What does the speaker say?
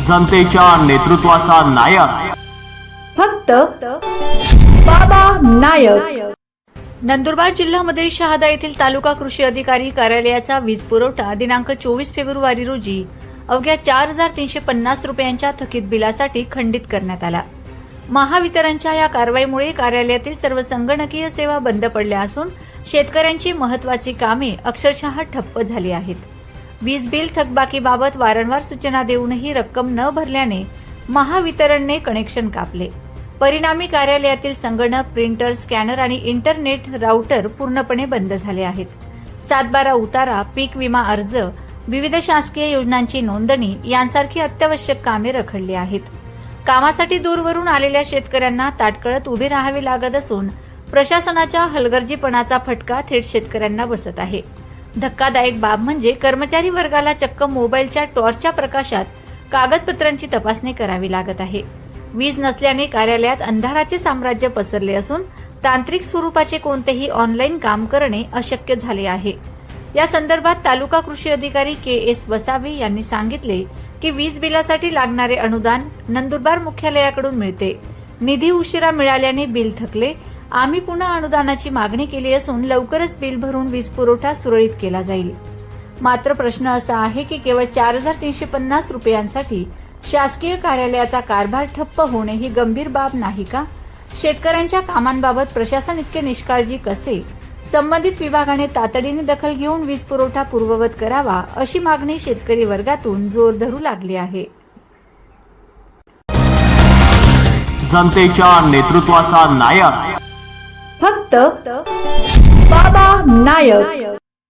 जनतेच्या नेतृत्वाचा नायक फक्त बाबा नायक। नंदुरबार जिल्ह्यामध्ये शहादा येथील तालुका कृषी अधिकारी कार्यालयाचा वीज पुरवठा दिनांक 24 फेब्रुवारी रोजी अवघ्या 4,350 रुपयांच्या थकीत बिलासाठी खंडित करण्यात आला। महावितरणच्या या कारवाईमुळे कार्यालयातील सर्व संगणकीय सेवा बंद पडल्या असून शेतकऱ्यांची महत्त्वाची कामे अक्षरशः ठप्प झाली आहेत। वीज बिल थकबाकीबाबत वारंवार सूचना देऊनही रक्कम न भरल्याने महावितरणने कनेक्शन कापले। परिणामी कार्यालयातील संगणक, प्रिंटर, स्कॅनर आणि इंटरनेट राउटर पूर्णपणे बंद झाले आहेत। 7/12 उतारा, पीक विमा अर्ज, विविध शासकीय योजनांची नोंदणी यांसारखी अत्यावश्यक कामे रखडली आहेत। कामासाठी दूरवरून आलेल्या शेतकऱ्यांना ताटकळत उभे राहावे लागत असून प्रशासनाच्या हलगर्जीपणाचा फटका थेट शेतकऱ्यांना बसत आहे। धक्कादायक बाब म्हणजे कर्मचारी वर्गाला चक्क मोबाईलच्या टॉर्चच्या प्रकाशात कागदपत्रांची तपासणी करावी लागत आहे। वीज नसल्याने कार्यालयात अंधाराचे साम्राज्य पसरले असून तांत्रिक स्वरूपाचे कोणतेही ऑनलाईन काम करणे अशक्य झाले आहे। या संदर्भात तालुका कृषी अधिकारी के.एस. वसावे यांनी सांगितले की वीज बिलासाठी लागणारे अनुदान नंदुरबार मुख्यालयाकडून मिळते। निधी उशिरा मिळाल्याने बिल थकले। आम्ही पुन्हा अनुदानाची मागणी केली असून लवकरच बिल भरून वीज पुरवठा सुरळीत केला जाईल। मात्र प्रश्न असा आहे की केवळ 4,350 रुपयांसाठी शासकीय कार्यालयाचा कारभार ठप्प होणे ही गंभीर बाब नाही का? शेतकऱ्यांच्या कामांबाबत प्रशासन इतके निष्काळजी कसे? संबंधित विभागाने तातडीने दखल घेऊन वीज पुरवठा पूर्ववत करावा अशी मागणी शेतकरी वर्गातून जोर धरू लागली आहे। जनतेच्या नेतृत्वाचा नायक फक्त बाबा नायक।